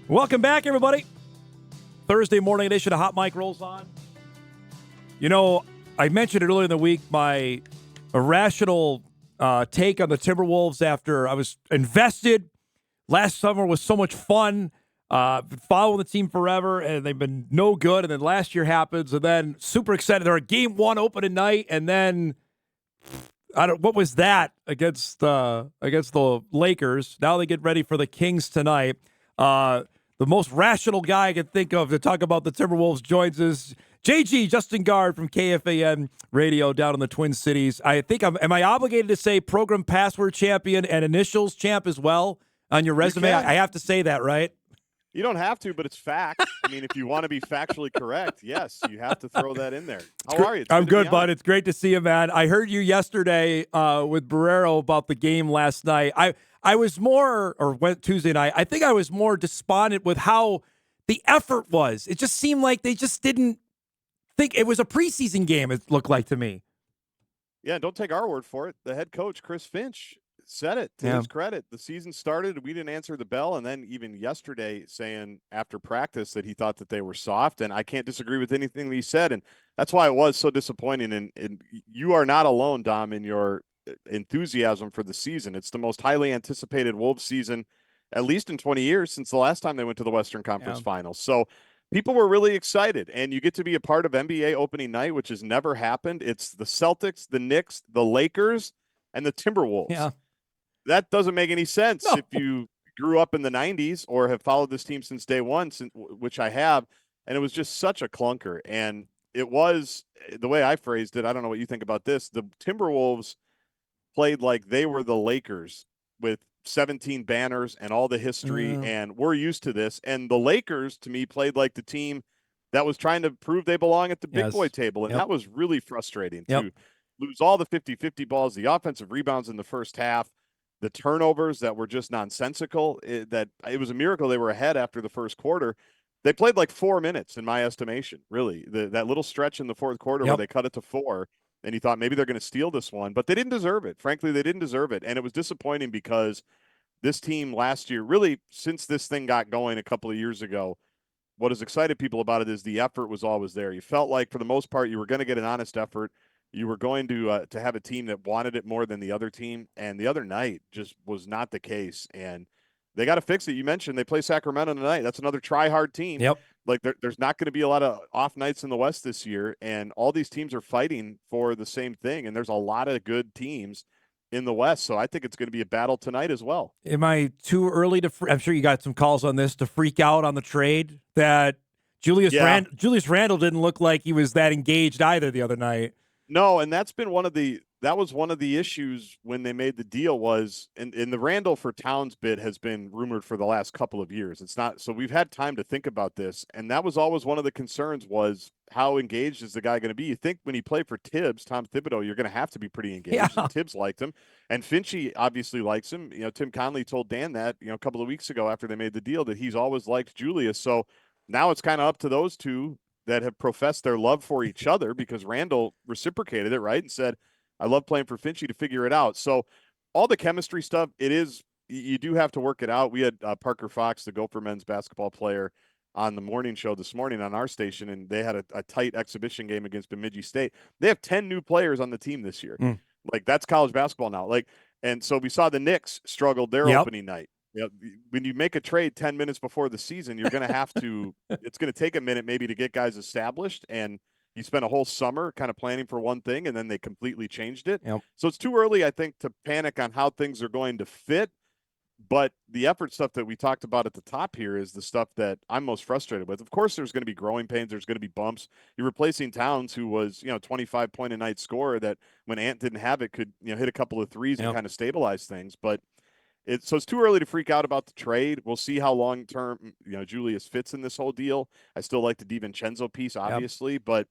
Welcome back, everybody. Thursday morning edition of Hot Mic rolls on. You know, I mentioned it earlier in the week, my irrational take on the Timberwolves after I was invested. Last summer was so much fun. Been following the team forever, and they've been no good. And then last year happens, and then super excited. They're at game one opening night, and then what was that against the Lakers? Now they get ready for the Kings tonight. The most rational guy I can think of to talk about the Timberwolves joins us. JG, Justin Gaard from KFAN Radio down in the Twin Cities. I think am I obligated to say program password champion and initials champ as well on your resume? I have to say that, right? You don't have to, but it's fact. I mean, if you want to be factually correct, yes, you have to throw that in there. How are you? I'm good, bud. It's great to see you, man. I heard you yesterday with Barrero about the game last night. I was more, or went Tuesday night, I think I was more despondent with how the effort was. It just seemed like they just didn't think it was a preseason game, it looked like to me. Yeah, don't take our word for it. The head coach, Chris Finch, said it to his credit. The season started, we didn't answer the bell, and then even yesterday saying after practice that he thought that they were soft, and I can't disagree with anything that he said, and that's why it was so disappointing. And you are not alone, Dom, in your enthusiasm for the season. It's the most highly anticipated Wolves season, at least in 20 years, since the last time they went to the Western Conference Finals. So people were really excited, and you get to be a part of NBA opening night, which has never happened. It's the Celtics, the Knicks, the Lakers, and the Timberwolves. Yeah. That doesn't make any sense if you grew up in the 90s or have followed this team since day one, which I have, and it was just such a clunker. And it was, the way I phrased it, I don't know what you think about this, the Timberwolves played like they were the Lakers with 17 banners and all the history, and we're used to this. And the Lakers, to me, played like the team that was trying to prove they belong at the big boy table, and that was really frustrating to lose all the 50-50 balls, the offensive rebounds in the first half, the turnovers that were just nonsensical. That it was a miracle they were ahead after the first quarter. They played like 4 minutes, in my estimation, really. That little stretch in the fourth quarter where they cut it to 4, and you thought maybe they're going to steal this one, but they didn't deserve it. Frankly, they didn't deserve it, and it was disappointing because this team last year, really since this thing got going a couple of years ago, what has excited people about it is the effort was always there. You felt like for the most part you were going to get an honest effort. You were going to have a team that wanted it more than the other team, and the other night just was not the case. And they got to fix it. You mentioned they play Sacramento tonight. That's another try-hard team. Like there's not going to be a lot of off nights in the West this year, and all these teams are fighting for the same thing. And there's a lot of good teams in the West, so I think it's going to be a battle tonight as well. Am I too early to? I'm sure you got some calls on this to freak out on the trade that Julius Randle didn't look like he was that engaged either the other night. No, and that was one of the issues when they made the deal was, and the Randall for Towns bit has been rumored for the last couple of years. It's not, so we've had time to think about this, and that was always one of the concerns was how engaged is the guy going to be? You think when he played for Tibbs, Tom Thibodeau, you're going to have to be pretty engaged. And Tibbs liked him, and Finchie obviously likes him. You know, Tim Conley told Dan that, a couple of weeks ago after they made the deal that he's always liked Julius. So now it's kind of up to those two that have professed their love for each other, because Randall reciprocated it, right, and said, I love playing for Finchie, to figure it out. So all the chemistry stuff, you do have to work it out. We had Parker Fox, the Gopher men's basketball player, on the morning show this morning on our station, and they had a tight exhibition game against Bemidji State. They have 10 new players on the team this year. Like, that's college basketball now. And so we saw the Knicks struggled their opening night. When you make a trade 10 minutes before the season, you're going to have to – it's going to take a minute maybe to get guys established, and you spent a whole summer kind of planning for one thing, and then they completely changed it. So it's too early, I think, to panic on how things are going to fit. But the effort stuff that we talked about at the top here is the stuff that I'm most frustrated with. Of course, there's going to be growing pains. There's going to be bumps. You're replacing Towns, who was, 25-point-a-night scorer that when Ant didn't have it could, hit a couple of threes and kind of stabilize things. But it's too early to freak out about the trade. We'll see how long-term, Julius fits in this whole deal. I still like the DiVincenzo piece, obviously, but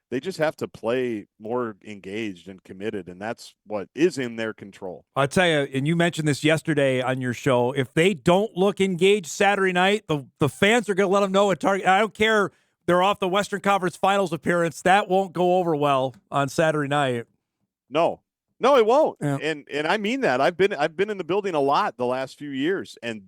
they just have to play more engaged and committed, and that's what is in their control. I'll tell you, and you mentioned this yesterday on your show, if they don't look engaged Saturday night, the fans are going to let them know at Target. I don't care. They're off the Western Conference Finals appearance. That won't go over well on Saturday night. No, it won't. And I mean that. I've been in the building a lot the last few years, and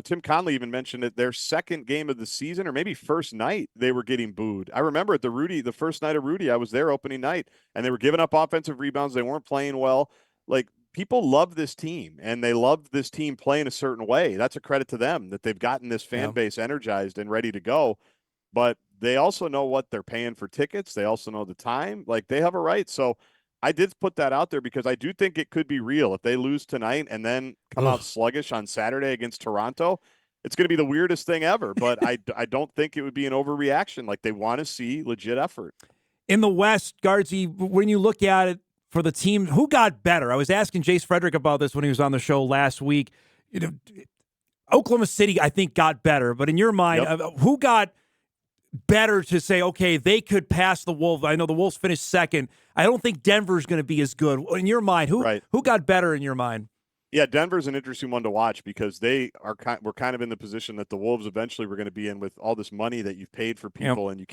Tim Conley even mentioned it. Their second game of the season, or maybe first night, they were getting booed. I remember at the first night of Rudy, I was there opening night, and they were giving up offensive rebounds. They weren't playing well. Like, people love this team, and they love this team playing a certain way. That's a credit to them that they've gotten this fan base energized and ready to go. But they also know what they're paying for tickets. They also know the time. Like, they have a right. So I did put that out there because I do think it could be real. If they lose tonight and then come out sluggish on Saturday against Toronto, it's going to be the weirdest thing ever. But I don't think it would be an overreaction. Like, they want to see legit effort. In the West, Guardsy, when you look at it for the team, who got better? I was asking Jace Frederick about this when he was on the show last week. Oklahoma City, I think, got better. But in your mind, who got better to say, okay, they could pass the Wolves? I know the Wolves finished second. I don't think Denver's going to be as good. In your mind, who got better in your mind? Yeah, Denver's an interesting one to watch because we're kind of in the position that the Wolves eventually were going to be in with all this money that you've paid for people, and you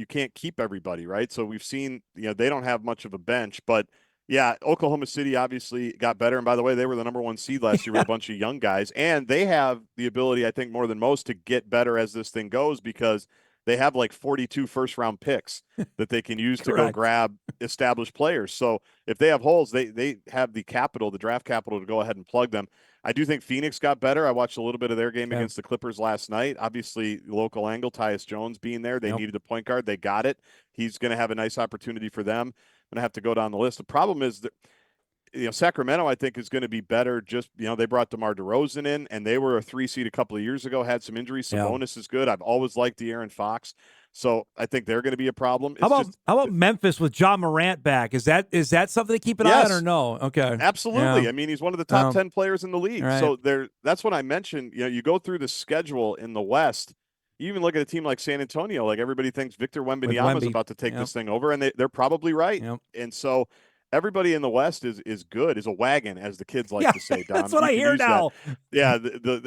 can't keep everybody, right? So we've seen, they don't have much of a bench, but yeah, Oklahoma City obviously got better. And by the way, they were the number 1 seed last year with a bunch of young guys, and they have the ability, I think, more than most to get better as this thing goes because they have like 42 first-round picks that they can use to go grab established players. So if they have holes, they have the capital, the draft capital, to go ahead and plug them. I do think Phoenix got better. I watched a little bit of their game against the Clippers last night. Obviously, local angle, Tyus Jones being there. They needed a point guard. They got it. He's going to have a nice opportunity for them. I'm going to have to go down the list. The problem is that Sacramento, I think, is going to be better. Just, they brought DeMar DeRozan in, and they were a 3 seed a couple of years ago, had some injuries. Sabonis is good. I've always liked De'Aaron Fox. So I think they're going to be a problem. How about Memphis with John Morant back? Is that something to keep an eye on or no? Okay. Absolutely. Yeah. I mean, he's one of the top 10 players in the league. Right. So that's what I mentioned. You go through the schedule in the West. You even look at a team like San Antonio, like everybody thinks Victor Wembanyama is about to take this thing over, and they're probably right. And so everybody in the West is good, is a wagon, as the kids like to say, Dom. That's what I hear now. Yeah,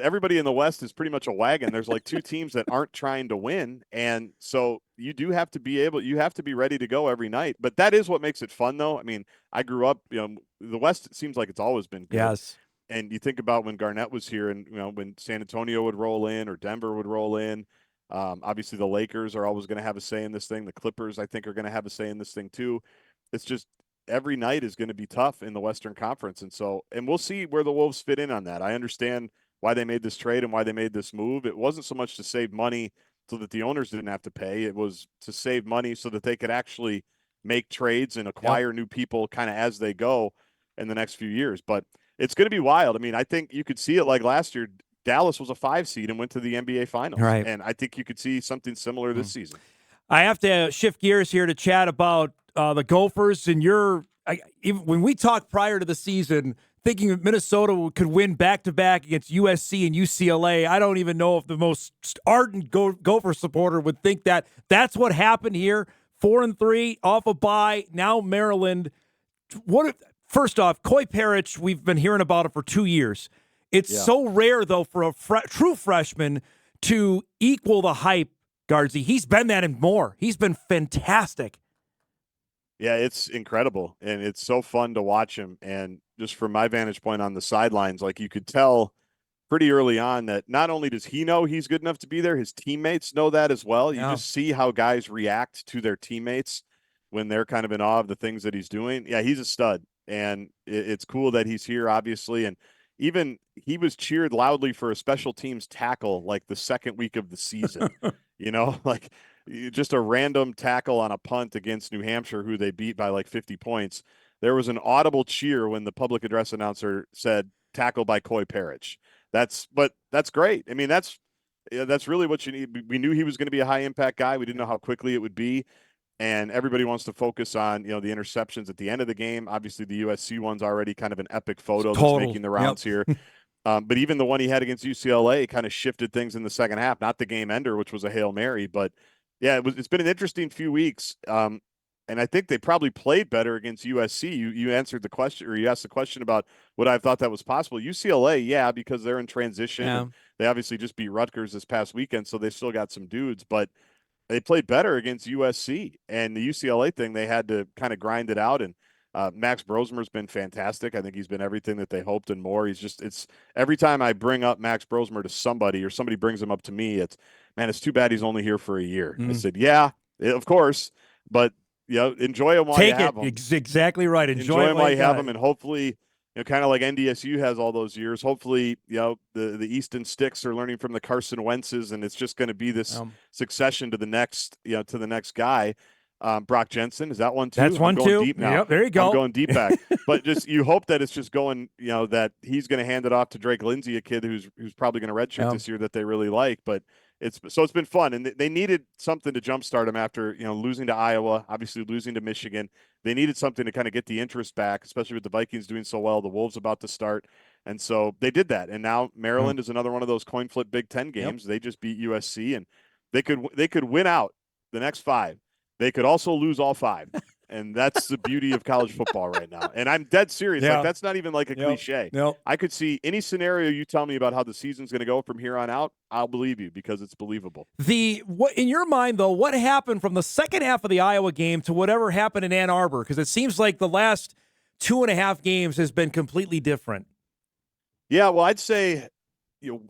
everybody in the West is pretty much a wagon. There's like 2 teams that aren't trying to win, and so you have to be ready to go every night. But that is what makes it fun, though. I mean, I grew up, the West, it seems like it's always been good. Yes. And you think about when Garnett was here, and when San Antonio would roll in or Denver would roll in. Obviously, the Lakers are always going to have a say in this thing. The Clippers, I think, are going to have a say in this thing too. It's just every night is going to be tough in the Western Conference, and we'll see where the Wolves fit in on that. I understand why they made this trade and why they made this move. It wasn't so much to save money so that the owners didn't have to pay. It was to save money so that they could actually make trades and acquire new people kind of as they go in the next few years. But it's going to be wild. I mean, I think you could see it like last year. Dallas was a 5 seed and went to the NBA Finals. Right. And I think you could see something similar this season. I have to shift gears here to chat about the Gophers. And even when we talked prior to the season, thinking that Minnesota could win back-to-back against USC and UCLA, I don't even know if the most ardent Gopher supporter would think that. That's what happened here. 4-3 off a bye. Now Maryland. First off, Coy Parrish, we've been hearing about it for 2 years. It's so rare, though, for a true freshman to equal the hype, Guardsy. He's been that and more. He's been fantastic. Yeah, it's incredible, and it's so fun to watch him. And just from my vantage point on the sidelines, like, you could tell pretty early on that not only does he know he's good enough to be there, his teammates know that as well. You just see how guys react to their teammates when they're kind of in awe of the things that he's doing. Yeah, he's a stud, and it's cool that he's here, obviously. And even he was cheered loudly for a special teams tackle like the second week of the season, like just a random tackle on a punt against New Hampshire, who they beat by like 50 points. There was an audible cheer when the public address announcer said tackle by Coy Parrish. That's great. I mean, that's really what you need. We knew he was going to be a high impact guy. We didn't know how quickly it would be. And everybody wants to focus on, the interceptions at the end of the game. Obviously, the USC one's already kind of an epic photo that's making the rounds here. But even the one he had against UCLA kind of shifted things in the second half. Not the game ender, which was a Hail Mary. But, yeah, it's been an interesting few weeks. And I think they probably played better against USC. You answered the question, or you asked the question about would I have thought that was possible. UCLA, yeah, because they're in transition. Yeah. They obviously just beat Rutgers this past weekend, so they still got some dudes. But they played better against USC, and the UCLA thing, they had to kind of grind it out. And Max Brosmer's been fantastic. I think he's been everything that they hoped and more. It's every time I bring up Max Brosmer to somebody or somebody brings him up to me, it's too bad he's only here for a year. I said, yeah, of course, but enjoy him while you Take have it. him. Exactly right. Enjoy him while you have him, and hopefully, kind of like NDSU has all those years. Hopefully, the Easton Sticks are learning from the Carson Wentzes, and it's just going to be this succession to the next, to the next guy. Brock Jensen, is that one too? That's one I'm going too. deep now. Yep, there you go. I'm going deep back, but just you hope that it's just going, that he's going to hand it off to Drake Lindsay, a kid who's probably going to redshirt this year that they really like. But it's been fun, and they needed something to jumpstart him after losing to Iowa, obviously losing to Michigan. They needed something to kind of get the interest back, especially with the Vikings doing so well. The Wolves about to start, and so they did that. And now Maryland is another one of those coin flip Big Ten games. They just beat USC, and they could win out the next 5. They could also lose all 5. And that's the beauty of college football right now. And I'm dead serious. Yeah. Like, that's not even like a cliche. I could see any scenario you tell me about how the season's going to go from here on out. I'll believe you because it's believable. In your mind, though, what happened from the second half of the Iowa game to whatever happened in Ann Arbor? Because it seems like the last 2.5 games has been completely different. Yeah, well, I'd say,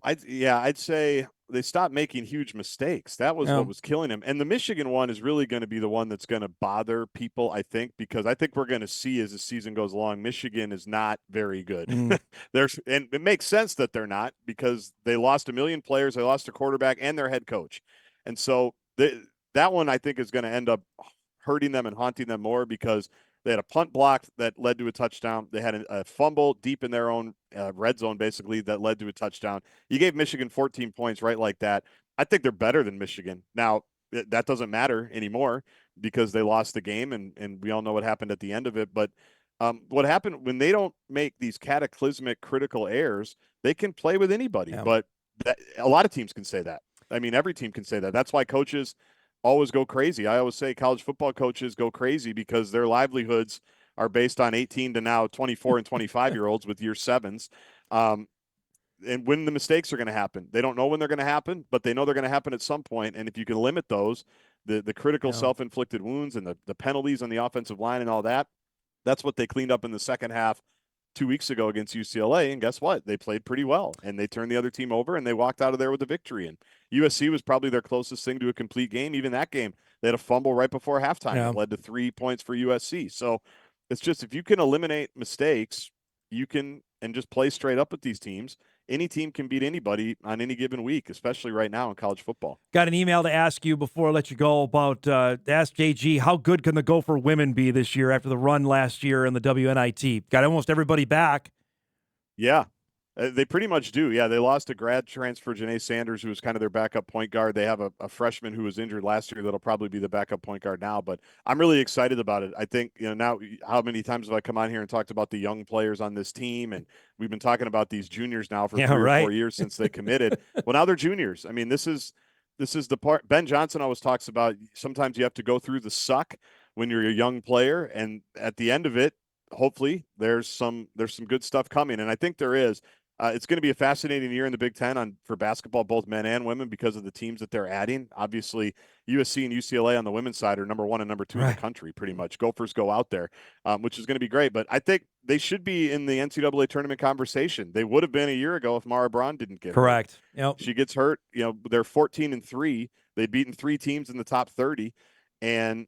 I'd say they stopped making huge mistakes. That was what was killing him. And the Michigan one is really going to be the one that's going to bother people, I think, because I think we're going to see as the season goes along, Michigan is not very good. And it makes sense that they're not because they lost 1 million players, they lost their quarterback and their head coach. And so that one I think is going to end up hurting them and haunting them more because they had a punt block that led to a touchdown. They had a fumble deep in their own red zone, basically, that led to a touchdown. You gave Michigan 14 points right like that. I think they're better than Michigan. Now, that doesn't matter anymore because they lost the game, and we all know what happened at the end of it. But what happened when they don't make these cataclysmic critical errors, they can play with anybody. Yeah. But a lot of teams can say that. I mean, every team can say that. That's why coaches – always go crazy. I always say college football coaches go crazy because their livelihoods are based on 18 to now 24 and 25-year-olds with year 7s. And when the mistakes are going to happen. They don't know when they're going to happen, but they know they're going to happen at some point. And if you can limit those, the critical self-inflicted wounds and the penalties on the offensive line and all that, that's what they cleaned up in the second half 2 weeks ago against UCLA, and guess what? They played pretty well, and they turned the other team over, and they walked out of there with a victory. And USC was probably their closest thing to a complete game. Even that game, they had a fumble right before halftime that led to 3 points for USC. So it's just if you can eliminate mistakes, you can and just play straight up with these teams. Any team can beat anybody on any given week, especially right now in college football. Got an email to ask you before I let you go about ask JG, how good can the Gopher women be this year after the run last year in the WNIT? Got almost everybody back. Yeah, they pretty much do. Yeah, they lost a grad transfer, Janae Sanders, who was kind of their backup point guard. They have a freshman who was injured last year that'll probably be the backup point guard now. But I'm really excited about it. I think, now how many times have I come on here and talked about the young players on this team? And we've been talking about these juniors now for 3 or 4 years since they committed. Well, now they're juniors. I mean, this is the part Ben Johnson always talks about. Sometimes you have to go through the suck when you're a young player. And at the end of it, hopefully there's some good stuff coming. And I think there is. It's going to be a fascinating year in the Big Ten for basketball, both men and women, because of the teams that they're adding. Obviously, USC and UCLA on the women's side are number 1 and number 2 in the country, pretty much. Gophers go out there, which is going to be great. But I think they should be in the NCAA tournament conversation. They would have been a year ago if Mara Braun didn't get hurt. Yep. She gets hurt. They're 14-3. They've beaten 3 teams in the top 30, and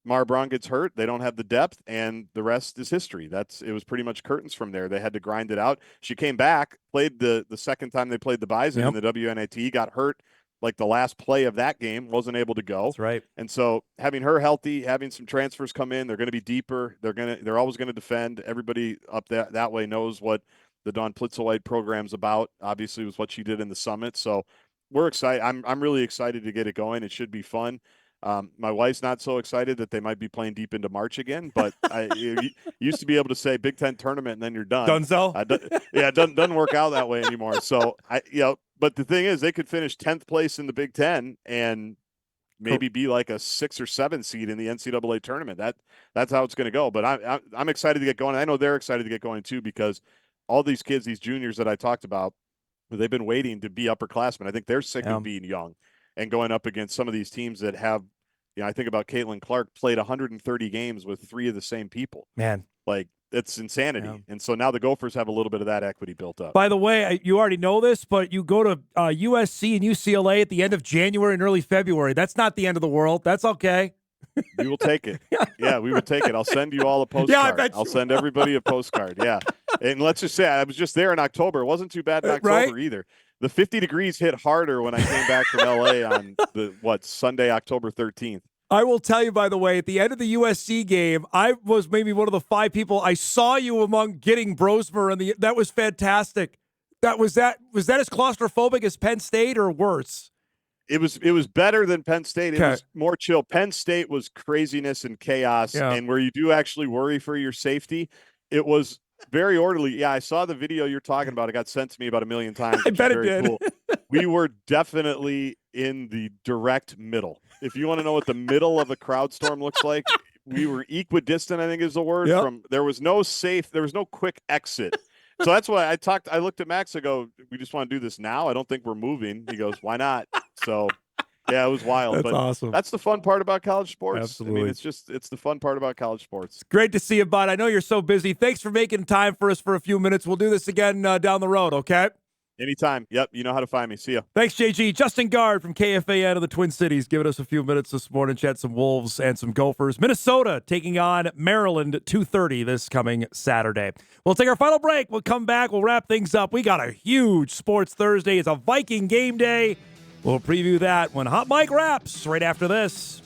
Mara Braun gets hurt. They don't have the depth, and the rest is history. It was pretty much curtains from there. They had to grind it out. She came back, played the second time they played the Bison in the WNIT, got hurt like the last play of that game, wasn't able to go. That's right. And so having her healthy, having some transfers come in, they're going to be deeper. They're always going to defend. Everybody up that way knows what the Dawn Plitzelweit program's about. Obviously, it was what she did in the summit. So we're excited. I'm really excited to get it going. It should be fun. My wife's not so excited that they might be playing deep into March again, but you used to be able to say Big Ten tournament and then you're done. Dunzo? It doesn't work out that way anymore. So but the thing is, they could finish 10th place in the Big Ten and maybe be like a 6 or 7 seed in the NCAA tournament. That's how it's going to go. But I'm excited to get going. I know they're excited to get going too, because all these kids, these juniors that I talked about, they've been waiting to be upperclassmen. I think they're sick of being young and going up against some of these teams that have I think about Caitlin Clark played 130 games with 3 of the same people. Man. Like, it's insanity. Yeah. And so now the Gophers have a little bit of that equity built up. By the way, you already know this, but you go to USC and UCLA at the end of January and early February. That's not the end of the world. That's okay. We will take it. Yeah, we would take it. I'll send you all a postcard. Yeah, I bet I'll send everybody a postcard. Yeah. And let's just say I was just there in October. It wasn't too bad in October either. The 50 degrees hit harder when I came back from LA on Sunday, October 13th. I will tell you, by the way, at the end of the USC game, I was maybe one of the 5 people. I saw you among getting Brosmer, and that was fantastic. Was that as claustrophobic as Penn State or worse? It was better than Penn State. It was more chill. Penn State was craziness and chaos, and where you do actually worry for your safety, it was very orderly. Yeah, I saw the video you're talking about. It got sent to me about 1 million times. I bet it did. Cool. We were definitely in the direct middle. If you want to know what the middle of a crowd storm looks like, we were equidistant, I think is the word. Yep. There was no quick exit. So that's why I looked at Max, I go, we just want to do this now. I don't think we're moving. He goes, why not? So yeah, it was wild. That's awesome. That's the fun part about college sports. Absolutely. I mean, it's the fun part about college sports. Great to see you, bud. I know you're so busy. Thanks for making time for us for a few minutes. We'll do this again down the road, okay? Anytime. Yep. You know how to find me. See ya. Thanks, JG. Justin Gaard from KFAN of the Twin Cities giving us a few minutes this morning. Chat some Wolves and some Gophers. Minnesota taking on Maryland at 2:30 this coming Saturday. We'll take our final break. We'll come back. We'll wrap things up. We got a huge Sports Thursday. It's a Viking game day. We'll preview that when Hot Mike wraps right after this.